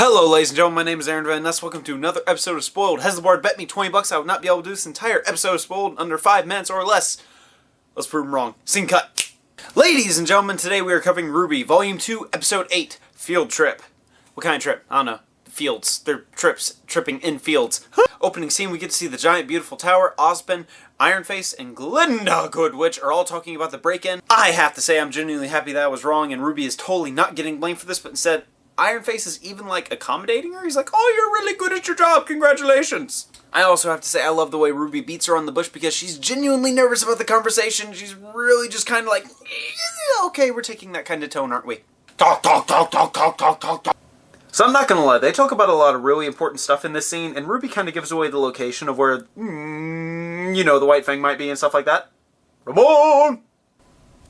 Hello ladies and gentlemen, my name is Rwby and thus welcome to another episode of Spoiled. HESLIBARD bet me 20 bucks I would not be able to do this entire episode of Spoiled in under 5 minutes or less. Let's prove him wrong. Scene cut. Ladies and gentlemen, today we are covering Rwby, Volume 2, Episode 8, Field Trip. What kind of trip? I don't know. Fields. They're tripping in fields. Opening scene, we get to see the giant beautiful tower, Osben, Ironface, and Glinda Goodwitch are all talking about the break-in. I have to say I'm genuinely happy that I was wrong and Rwby is totally not getting blamed for this, but instead Ironface is even, like, accommodating her. He's like, oh, you're really good at your job, congratulations. I also have to say I love the way Rwby beats her on the bush because she's genuinely nervous about the conversation. She's really just kind of like, okay, we're taking that kind of tone, aren't we? Talk. So I'm not gonna lie, they talk about a lot of really important stuff in this scene, and Rwby kind of gives away the location of where, you know, the White Fang might be and stuff like that. Ramon!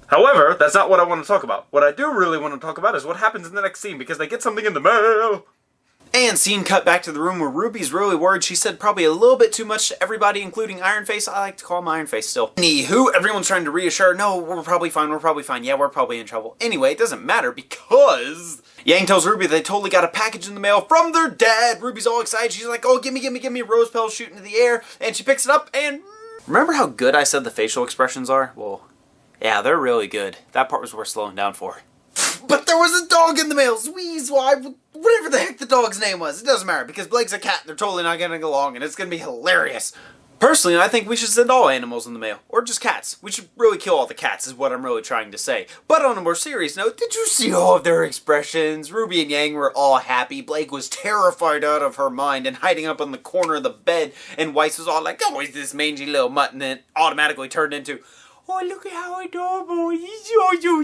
However, that's not what I want to talk about. What I do really want to talk about is what happens in the next scene, because they get something in the mail. And scene cut back to the room where Ruby's really worried. She said probably a little bit too much to everybody, including Ironface. I like to call him Ironface still. Anywho, everyone's trying to reassure, no, we're probably fine, yeah, we're probably in trouble. Anyway, it doesn't matter because Yang tells Rwby they totally got a package in the mail from their dad. Ruby's all excited. She's like, oh, gimme. Rose petals shoot into the air. And she picks it up and... Remember how good I said the facial expressions are? Well, yeah, they're really good. That part was worth slowing down for. But there was a dog in the mail! Whatever the heck the dog's name was. It doesn't matter, because Blake's a cat and they're totally not getting along, and it's gonna be hilarious. Personally, I think we should send all animals in the mail. Or just cats. We should really kill all the cats, is what I'm really trying to say. But on a more serious note, did you see all of their expressions? Rwby and Yang were all happy. Blake was terrified out of her mind and hiding up on the corner of the bed, and Weiss was all like, oh, he's this mangy little mutt, and then automatically turned into... Oh, look at how adorable he's so adorable.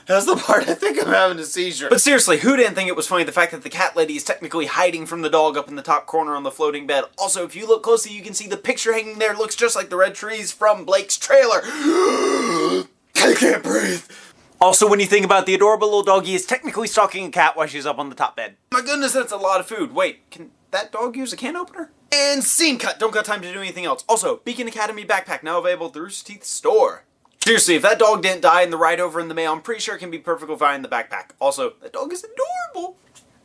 That's the part I think I'm having a seizure. But seriously, who didn't think it was funny the fact that the cat lady is technically hiding from the dog up in the top corner on the floating bed? Also, if you look closely, you can see the picture hanging there looks just like the red trees from Blake's trailer. I can't breathe. Also, when you think about the adorable little doggy is technically stalking a cat while she's up on the top bed. My goodness, that's a lot of food. Wait, can that dog use a can opener? And scene cut. Don't got time to do anything else. Also, Beacon Academy backpack now available through Rooster Teeth's store. Seriously, if that dog didn't die in the ride over in the mail, I'm pretty sure it can be perfectly fine in the backpack. Also, that dog is adorable.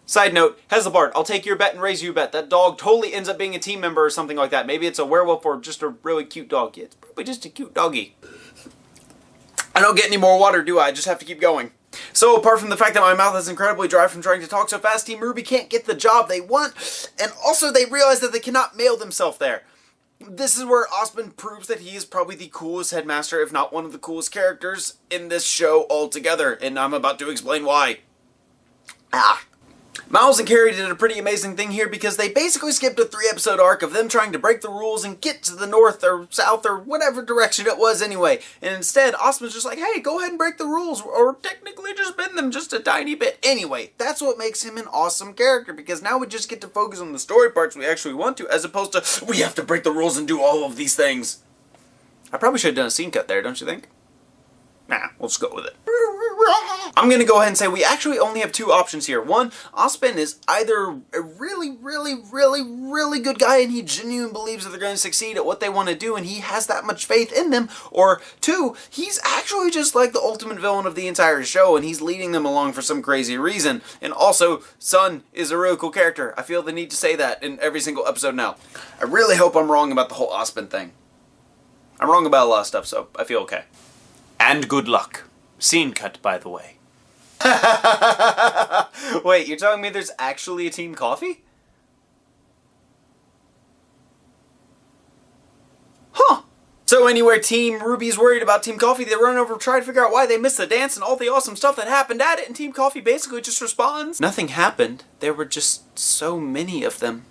Side note, HESLIBARD, I'll take your bet and raise you a bet. That dog totally ends up being a team member or something like that. Maybe it's a werewolf or just a really cute dog. Yeah, it's probably just a cute doggy. I don't get any more water, do I? I just have to keep going. So, apart from the fact that my mouth is incredibly dry from trying to talk so fast, Team Rwby can't get the job they want, and also they realize that they cannot mail themselves there. This is where Osben proves that he is probably the coolest headmaster, if not one of the coolest characters in this show altogether, and I'm about to explain why. Miles and Carrie did a pretty amazing thing here because they basically skipped a 3-episode arc of them trying to break the rules and get to the north or south or whatever direction it was anyway. And instead, Osman's just like, hey, go ahead and break the rules, or technically just bend them just a tiny bit. Anyway, that's what makes him an awesome character, because now we just get to focus on the story parts we actually want to, as opposed to, we have to break the rules and do all of these things. I probably should have done a scene cut there, don't you think? Nah, we'll just go with it. I'm gonna go ahead and say we actually only have 2 options here. One, Osben is either a really good guy and he genuinely believes that they're going to succeed at what they want to do and he has that much faith in them. Or 2, he's actually just like the ultimate villain of the entire show and he's leading them along for some crazy reason. And also, Sun is a really cool character. I feel the need to say that in every single episode now. I really hope I'm wrong about the whole Osben thing. I'm wrong about a lot of stuff, so I feel okay. And good luck. Scene cut, by the way. Wait, you're telling me there's actually a Team Coffee? Huh. So anyway, Team Rwby's worried about Team Coffee. They run over, try to figure out why they missed the dance and all the awesome stuff that happened at it, and Team Coffee basically just responds, nothing happened. There were just so many of them.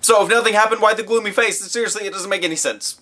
So if nothing happened, why the gloomy face? Seriously, it doesn't make any sense.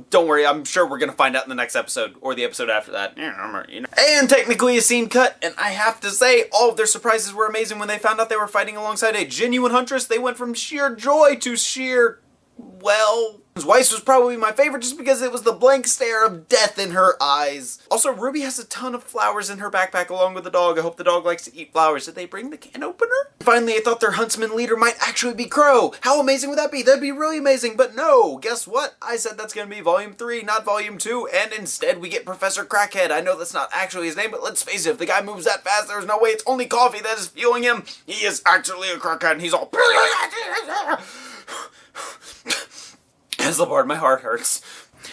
Don't worry, I'm sure we're gonna find out in the next episode, or the episode after that. And technically a scene cut, and I have to say, all of their surprises were amazing when they found out they were fighting alongside a genuine huntress. They went from sheer joy to sheer, well, Weiss was probably my favorite just because it was the blank stare of death in her eyes. Also, Rwby has a ton of flowers in her backpack along with the dog. I hope the dog likes to eat flowers. Did they bring the can opener? Finally, I thought their huntsman leader might actually be Crow. How amazing would that be? That'd be really amazing, but no. Guess what? I said that's gonna be Volume 3, not Volume 2, and instead we get Professor Crackhead. I know that's not actually his name, but let's face it, if the guy moves that fast, there's no way it's only coffee that is fueling him. He is actually a crackhead, and he's all... HESLIBARD, my heart hurts.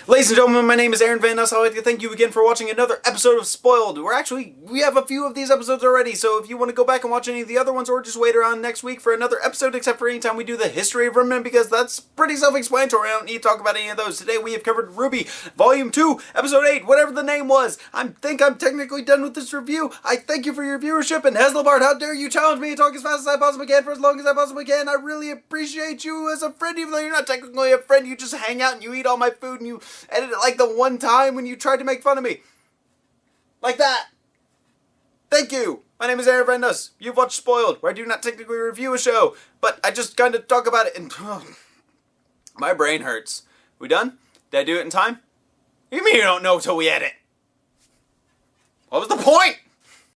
Ladies and gentlemen, my name is Aaron Van Ness. I'd like to thank you again for watching another episode of Spoiled. We have a few of these episodes already, so if you want to go back and watch any of the other ones, or just wait around next week for another episode, except for any time we do the history of Rwby, because that's pretty self-explanatory. I don't need to talk about any of those. Today we have covered Rwby, Volume 2, Episode 8, whatever the name was. I think I'm technically done with this review. I thank you for your viewership, and HESLIBARD, how dare you challenge me to talk as fast as I possibly can for as long as I possibly can. I really appreciate you as a friend, even though you're not technically a friend. You just hang out and you eat all my food and you edit it like the one time when you tried to make fun of me. Like that. Thank you. My name is Aaron Van Ness. You've watched Spoiled, where I do not technically review a show, but I just kind of talk about it and... my brain hurts. We done? Did I do it in time? You mean you don't know till we edit? What was the point?